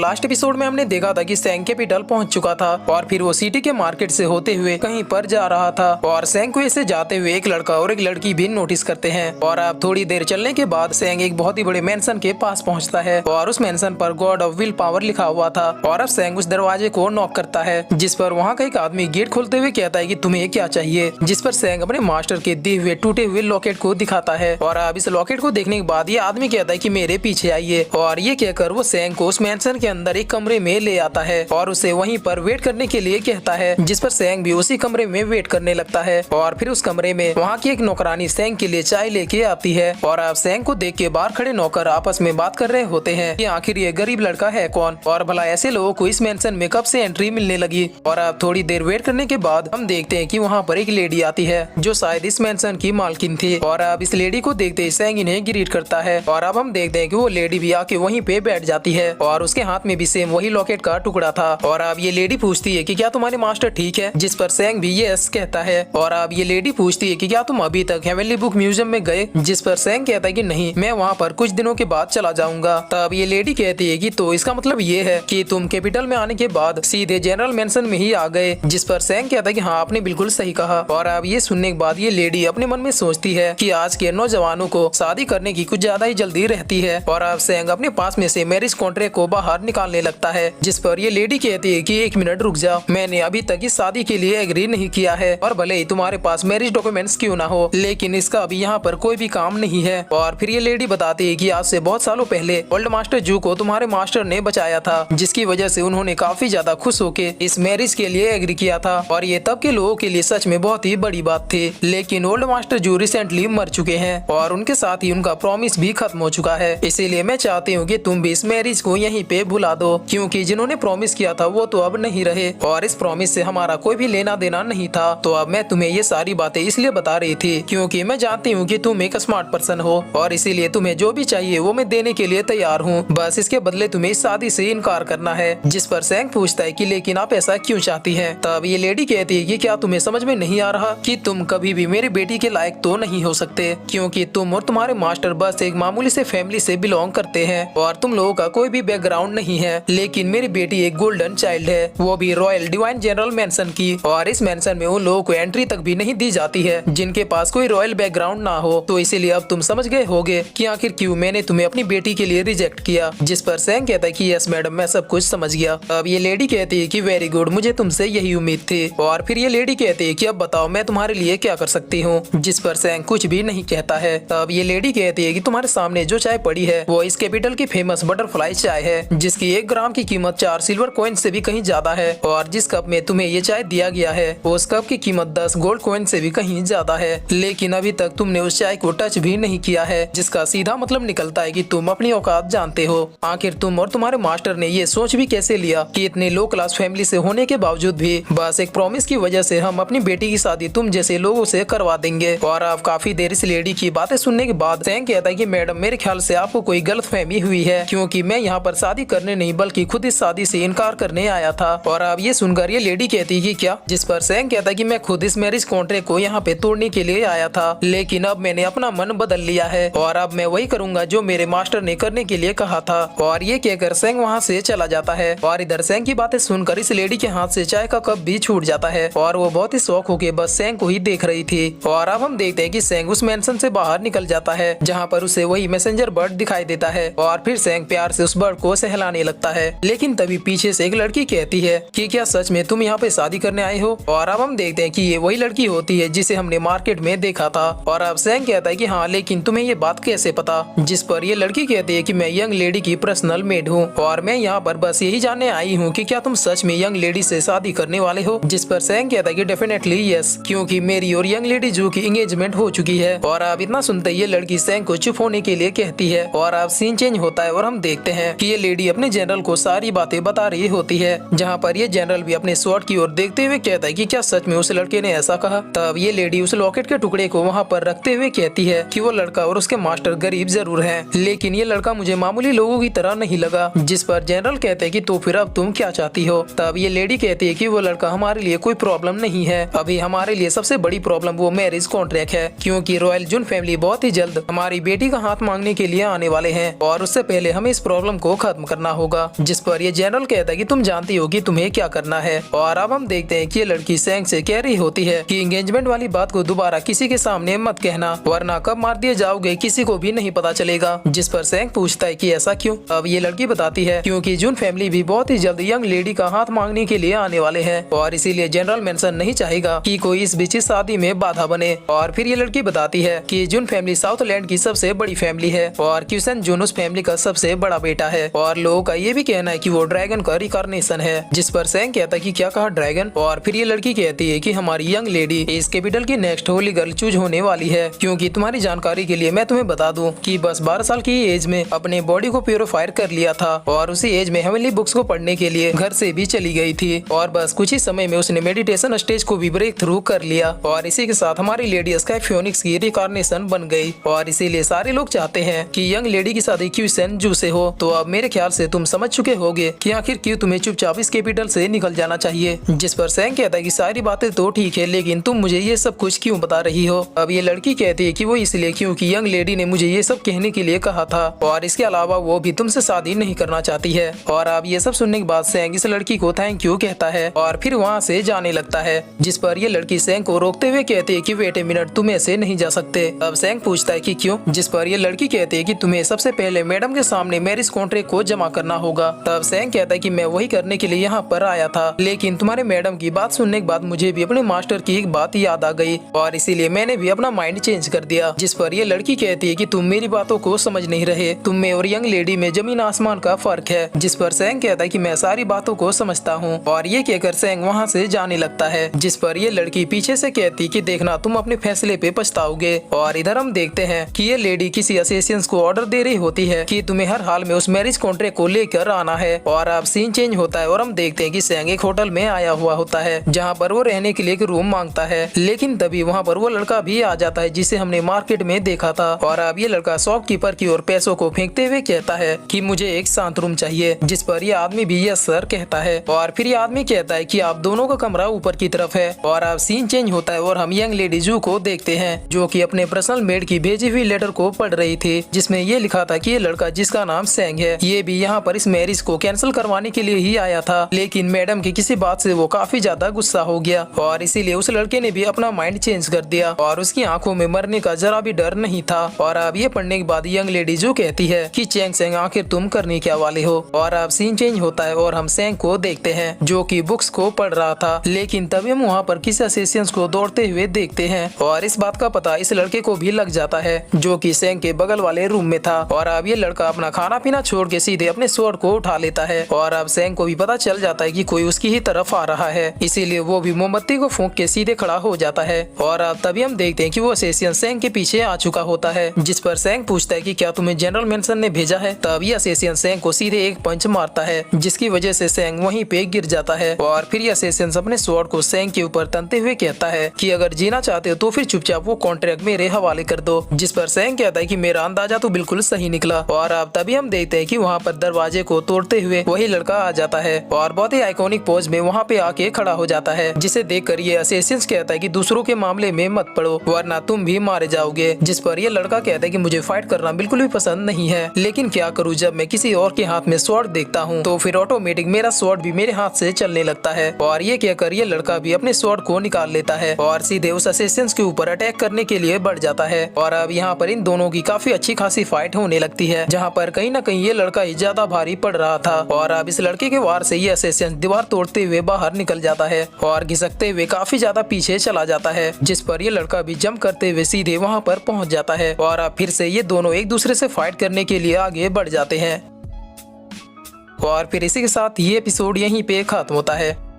Last episode में हमने देखा था कि सैंग कैपिटल पहुंच चुका था और फिर वो सिटी के मार्केट से होते हुए कहीं पर जा रहा था और सैंग को ऐसे जाते हुए एक लड़का और एक लड़की भी नोटिस करते हैं। और अब थोड़ी देर चलने के बाद सैंग एक बहुत ही बड़े मेंशन के पास पहुंचता है और उस मेंशन पर गॉड ऑफ विल पावर लिखा हुआ था। और अब सैंग उस दरवाजे को नॉक करता है, जिस पर वहाँ का एक आदमी गेट खोलते हुए कहता है कि तुम्हें क्या चाहिए, जिस पर सैंग अपने मास्टर के दिए हुए टूटे हुए लॉकेट को दिखाता है। और अब इस लॉकेट को देखने के बाद ये आदमी कहता है कि मेरे पीछे आइए, और ये कहकर वो सैंग को उस मेंशन के अंदर एक कमरे में ले आता है और उसे वहीं पर वेट करने के लिए कहता है, जिस पर सैंग भी उसी कमरे में वेट करने लगता है। और फिर उस कमरे में वहाँ की एक नौकरानी सैंग के लिए चाय लेके आती है और अब सैंग को देख के बाहर खड़े नौकर आपस में बात कर रहे होते हैं कि आखिर ये गरीब लड़का है कौन और भला ऐसे लोगों को इस मेंशन में कब से एंट्री मिलने लगी। और अब थोड़ी देर वेट करने के बाद हम देखते हैं कि वहाँ पर एक लेडी आती है जो शायद इस मेंशन की मालकिन थी। और अब इस लेडी को देखते ही सैंग इन्हें ग्रीट करता है और अब हम देखते हैं कि वो लेडी भी आके वहीं पे बैठ जाती है और उसके हाथ में भी सेम वही लॉकेट का टुकड़ा था। और अब ये लेडी पूछती है कि क्या तुम्हारे मास्टर ठीक है, जिस पर सैंग भी यस कहता है। और अब ये लेडी पूछती है कि क्या तुम अभी तक हेवनली बुक म्यूजियम में गए, जिस पर सैंग कहता है कि नहीं, मैं वहाँ पर कुछ दिनों के बाद चला जाऊंगा। तब ये लेडी कहती है कि तो इसका मतलब ये है कि तुम कैपिटल में आने के बाद सीधे जनरल मेंशन में ही आ गए, जिस पर सैंग कहता है कि हाँ, आपने बिल्कुल सही कहा। और अब ये सुनने के बाद ये लेडी अपने मन में सोचती है कि आज के नौजवानों को शादी करने की कुछ ज्यादा ही जल्दी रहती है। और अब सैंग अपने पास में से मैरिज कॉन्ट्रैक्ट को बाहर निकालने लगता है, जिस पर ये लेडी कहती है कि एक मिनट रुक जाओ, मैंने अभी तक इस शादी के लिए एग्री नहीं किया है और भले ही तुम्हारे पास मैरिज डॉक्यूमेंट्स क्यों ना हो, लेकिन इसका अभी यहाँ पर कोई भी काम नहीं है। और फिर ये लेडी बताती है कि आज से बहुत सालों पहले ओल्ड मास्टर जू को तुम्हारे मास्टर ने बचाया था, जिसकी वजह से उन्होंने काफी ज्यादा खुश होके इस मैरिज के लिए एग्री किया था। और ये तब के लोगों के लिए सच में बहुत ही बड़ी बात थी, लेकिन ओल्ड मास्टर जू रिसेंटली मर चुके हैं और उनके साथ ही उनका प्रॉमिस भी खत्म हो चुका है। इसीलिए मैं चाहती हूँ कि तुम भी इस मैरिज को यहीं पे भुला दो, क्योंकि जिन्होंने प्रॉमिस किया था वो तो अब नहीं रहे और इस प्रॉमिस से हमारा कोई भी लेना देना नहीं था। तो अब मैं तुम्हें ये सारी बातें इसलिए बता रही थी क्योंकि मैं जानती हूँ कि तुम एक स्मार्ट पर्सन हो और इसीलिए तुम्हें जो भी चाहिए वो मैं देने के लिए तैयार हूँ, बस इसके बदले तुम्हें इस शादी से इनकार करना है। जिस पर सैंग पूछता है कि लेकिन आप ऐसा क्यों चाहती हैं? तब ये लेडी कहती है कि क्या तुम्हें समझ में नहीं आ रहा कि तुम कभी भी मेरी बेटी के लायक तो नहीं हो सकते, क्योंकि तुम और तुम्हारे मास्टर बस एक मामूली से फैमिली से बिलोंग करते हैं और तुम लोगों का कोई भी बैकग्राउंड नहीं है। लेकिन मेरी बेटी एक गोल्डन चाइल्ड है, वो भी रॉयल डिवाइन जनरल मेंशन की, और इस मेंशन में उन लोगों को एंट्री तक भी नहीं दी जाती है जिनके पास कोई रॉयल बैकग्राउंड ना हो। तो इसीलिए अब तुम समझ गए होगे कि आखिर क्यों मैंने तुम्हें अपनी बेटी के लिए रिजेक्ट किया। जिस पर सैंग कहता है कि यस मैडम, मैं सब कुछ समझ गया। अब ये लेडी कहती है कि वेरी गुड, मुझे तुमसे यही उम्मीद थी। और फिर ये लेडी कहती है कि अब बताओ मैं तुम्हारे लिए क्या कर सकती हूँ, जिस पर सैंग कुछ भी नहीं कहता है। अब ये लेडी कहती है कि तुम्हारे सामने जो चाय पड़ी है वो इस कैपिटल की फेमस बटरफ्लाई चाय है, जिसकी 1 ग्राम की कीमत 4 सिल्वर कॉइन से भी कहीं ज्यादा है। और जिस कप में तुम्हें ये चाय दिया गया है उस कप की कीमत 10 गोल्ड कॉइन से भी कहीं ज्यादा है, लेकिन अभी तक तुमने उस चाय को टच भी नहीं किया है, जिसका सीधा मतलब निकलता है कि तुम अपनी औकात जानते हो। आखिर तुम और तुम्हारे मास्टर ने ये सोच भी कैसे लिया कि इतने लो क्लास फैमिली से होने के बावजूद भी बस एक प्रॉमिस की वजह से हम अपनी बेटी की शादी तुम जैसे लोगों से करवा देंगे। और अब काफी देर इस लेडी की बातें सुनने के बाद सैंग कहता है कि मैडम, मेरे ख्याल से आपको कोई गलतफहमी हुई है, क्योंकि मैं यहाँ पर शादी करने नहीं बल्कि खुद इस शादी से इनकार करने आया था। और अब ये सुनकर ये लेडी कहती है कि क्या? जिस पर सैंग कहता है कि मैं खुद इस मैरिज कॉन्ट्रैक्ट को यहाँ पे तोड़ने के लिए आया था, लेकिन अब मैंने अपना मन बदल लिया है और अब मैं वही करूंगा जो मेरे मास्टर ने करने के लिए कहा था। और ये कहकर सैंग वहाँ से चला जाता है। और इधर सैंग की बातें सुनकर इस लेडी के हाथ से चाय का कप भी छूट जाता है और वो बहुत ही शौक होके बस सैंग को ही देख रही थी। और अब हम देखते हैं कि सैंग उस मेंशन से बाहर निकल जाता है जहाँ पर उसे वही मैसेंजर बर्ड दिखाई देता है और फिर सैंग प्यार से उस बर्ड को सहलाने लगता है। लेकिन तभी पीछे से एक लड़की कहती है कि क्या सच में तुम यहाँ पे शादी करने आए हो? और अब हम देखते हैं कि ये वही लड़की होती है जिसे हमने मार्केट में देखा था। और अब सैंग कहता है कि हाँ, लेकिन तुम्हें ये बात कैसे पता? जिस पर ये लड़की कहती है कि मैं यंग लेडी की पर्सनल मेड हूँ और मैं यहाँ पर बस यही जानने आई हूँ कि क्या तुम सच में यंग लेडी से शादी करने वाले हो? जिस पर सैंग कहता है कि डेफिनेटली यस, क्योंकि मेरी और यंग लेडी जू की एंगेजमेंट हो चुकी है। और अब इतना सुनते ये लड़की सैंग को चुप होने के लिए कहती है और अब सीन चेंज होता है और हम देखते हैं कि ये लेडी अपने जनरल को सारी बातें बता रही होती है, जहाँ पर ये जनरल भी अपने स्वॉर्ड की ओर देखते हुए कहता है कि क्या सच में उस लड़के ने ऐसा कहा? तब ये लेडी उस लॉकेट के टुकड़े को वहाँ पर रखते हुए कहती है कि वो लड़का और उसके मास्टर गरीब जरूर है, लेकिन ये लड़का मुझे मामूली लोगों की तरह नहीं लगा। जिस पर जनरल कहते हैं कि तो फिर अब तुम क्या चाहती हो? तब ये लेडी कहती है कि वो लड़का हमारे लिए कोई प्रॉब्लम नहीं है, अभी हमारे लिए सबसे बड़ी प्रॉब्लम वो मैरिज कॉन्ट्रैक्ट है, क्योंकि रॉयल जून फैमिली बहुत ही जल्द हमारी बेटी का हाथ मांगने के लिए आने वाले हैं और उससे पहले हमें इस प्रॉब्लम को खत्म करना होगा, जिस पर ये जनरल कहता है कि तुम जानती हो कि तुम्हें क्या करना है। और अब हम देखते हैं कि ये लड़की सेंग से कह रही होती है कि एंगेजमेंट वाली बात को दोबारा किसी के सामने मत कहना, वरना कब मार दिए जाओगे किसी को भी नहीं पता चलेगा। जिस पर सेंग पूछता है कि ऐसा क्यों। अब ये लड़की बताती है क्योंकि जून फैमिली भी बहुत ही जल्द यंग लेडी का हाथ मांगने के लिए आने वाले हैं और इसीलिए जनरल मेंशन नहीं चाहेगा कि कोई इस बीच शादी में बाधा बने। और फिर ये लड़की बताती है कि जून फैमिली साउथलैंड की सबसे बड़ी फैमिली है और क्यूसन जून उस फैमिली का सबसे बड़ा बेटा है और लोगों का ये भी कहना है कि वो ड्रैगन का रिकॉर्नेशन है। जिस पर सेंग कहता है कि क्या कहा ड्रैगन। और फिर ये लड़की कहती है कि हमारी यंग लेडी इस कैपिटल की नेक्स्ट होली गर्ल चूज होने वाली है, क्योंकि तुम्हारी जानकारी के लिए मैं तुम्हें बता दूं कि बस 12 साल की एज में अपने बॉडी को प्योरीफायर कर लिया था और उसी एज में हेवनली बुक्स को पढ़ने के लिए घर से भी चली गई थी और बस कुछ ही समय में उसने मेडिटेशन स्टेज को भी ब्रेक थ्रू कर लिया और इसी के साथ हमारी लेडी स्काई फियोनिक्स की रिकॉर्नेशन बन गई और इसीलिए सारे लोग चाहते हैं कि यंग लेडी की शादी क्यूसन जू से हो। तो अब मेरे ख्याल से तुम समझ चुके होगे कि आखिर क्यों तुम्हें चुपचाप इस कैपिटल से निकल जाना चाहिए। जिस पर सेंग कहता है कि सारी बातें तो ठीक है, लेकिन तुम मुझे ये सब कुछ क्यों बता रही हो। अब ये लड़की कहती है कि वो इसलिए क्योंकि यंग लेडी ने मुझे ये सब कहने के लिए कहा था और इसके अलावा वो भी तुमसे शादी नहीं करना चाहती है। और अब ये सब सुनने के बाद सेंग इस लड़की को थैंक यू कहता है और फिर वहाँ से जाने लगता है। जिस पर ये लड़की सेंग को रोकते हुए कहती है कि वेट ए मिनट, तुम ऐसे नहीं जा सकते। अब सेंग पूछता है कि क्यों। जिस पर ये लड़की कहती है कि तुम्हें सबसे पहले मैडम के सामने मैरिज कॉन्ट्रैक्ट को जमा करना होगा। तब सेंग कहता है कि मैं वही करने के लिए यहाँ पर आया था, लेकिन तुम्हारे मैडम की बात सुनने के बाद मुझे भी अपने मास्टर की एक बात याद आ गई और इसीलिए मैंने भी अपना माइंड चेंज कर दिया। जिस पर ये लड़की कहती है कि तुम मेरी बातों को समझ नहीं रहे, तुम में और यंग लेडी में जमीन आसमान का फर्क है। जिस पर सेंग कहता है कि मैं सारी बातों को समझता हूँ और ये कहकर सेंग वहाँ से जाने लगता है। जिस पर ये लड़की पीछे से कहती कि देखना तुम अपने फैसले पे पछताओगे। और इधर हम देखते हैं कि ये लेडी किसी असेसियंस को ऑर्डर दे रही होती है कि तुम्हें हर हाल में उस मैरिज कॉन्ट्रैक्ट को लेकर आना है। और अब सीन चेंज होता है और हम देखते हैं कि सेंग एक होटल में आया हुआ होता है जहाँ पर वो रहने के लिए एक रूम मांगता है, लेकिन तभी वहाँ पर वो लड़का भी आ जाता है जिसे हमने मार्केट में देखा था। और अब ये लड़का शॉपकीपर की ओर पैसों को फेंकते हुए कहता है कि मुझे एक शांत रूम चाहिए। जिस पर ये आदमी भी यस सर कहता है और फिर ये आदमी कहता है कि आप दोनों का कमरा ऊपर की तरफ है। और अब सीन चेंज होता है और हम यंग लेडी जू को देखते हैं जो कि अपने पर्सनल मेड की भेजी हुई लेटर को पढ़ रही थी, जिसमें ये लिखा था कि ये लड़का जिसका नाम सेंग है ये भी यहाँ पर इस मैरिज को कैंसिल करवाने के लिए ही आया था, लेकिन मैडम की किसी बात से वो काफी ज्यादा गुस्सा हो गया और इसीलिए उस लड़के ने भी अपना माइंड चेंज कर दिया और उसकी आंखों में मरने का जरा भी डर नहीं था। और अब ये पढ़ने के बाद यंग लेडी जो कहती है कि चेंग सेंग आखिर तुम करने क्या वाले हो। और अब सीन चेंज होता है और हम सेंग को देखते हैं जो कि बुक्स को पढ़ रहा था, लेकिन तभी हम वहाँ पर किसी असेसियंस को दौड़ते हुए देखते हैं और इस बात का पता इस लड़के को भी लग जाता है जो कि सेंग के बगल वाले रूम में था। और अब ये लड़का अपना खाना पीना छोड़ के सीधे अपने स्वॉर्ड को उठा लेता है और अब सेंग को भी पता चल जाता है कि कोई उसकी ही तरफ आ रहा है, इसीलिए वो भी मोमबत्ती को फूंक के सीधे खड़ा हो जाता है। और अब तभी हम देखते हैं कि वो असेसियन सेंग के पीछे आ चुका होता है। जिस पर सेंग पूछता है कि क्या तुम्हें जनरल मेंशन ने भेजा है। तब ये असेसियन सेंग को सीधे एक पंच मारता है जिसकी वजह से सेंग वहीं पे गिर जाता है। और फिर ये असेसियन अपने स्वॉर्ड को सेंग के ऊपर तनते हुए कहता है कि अगर जीना चाहते हो तो फिर चुपचाप वो कॉन्ट्रैक्ट मेरे हवाले कर दो। जिस पर सेंग कहता है कि मेरा अंदाजा तो बिल्कुल सही निकला। और अब तभी हम देखते हैं कि वहाँ पर दरवाजे को तोड़ते हुए वही लड़का आ जाता है और बहुत ही आइकॉनिक पोज में वहाँ पे आके खड़ा हो जाता है, जिसे देखकर ये असेसियंस कहता है कि दूसरों के मामले में मत पड़ो वरना तुम भी मारे जाओगे। जिस पर ये लड़का कहता है कि मुझे फाइट करना बिल्कुल भी पसंद नहीं है, लेकिन क्या करूँ जब मैं किसी और के हाथ में स्वॉर्ड देखता हूँ तो फिर ऑटोमेटिक मेरा स्वॉर्ड भी मेरे हाथ से चलने लगता है। और ये कहकर ये लड़का भी अपने स्वॉर्ड को निकाल लेता है और सीधे उस असेसियंस के ऊपर अटैक करने के लिए बढ़ जाता है। और अब यहाँ पर इन दोनों की काफी अच्छी खासी फाइट होने लगती है, जहाँ पर कहीं न कहीं ये लड़का ही ज्यादा भारी पड़ रहा था। और अब इस लड़के के वार से ये असेसियन दीवार तोड़ते हुए बाहर निकल जाता है और घिसकते हुए काफी ज्यादा पीछे चला जाता है, जिस पर ये लड़का भी जंप करते हुए सीधे वहाँ पर पहुँच जाता है। और अब फिर से ये दोनों एक दूसरे से फाइट करने के लिए आगे बढ़ जाते हैं और फिर इसी के साथ ये एपिसोड यहीं पे खत्म होता है।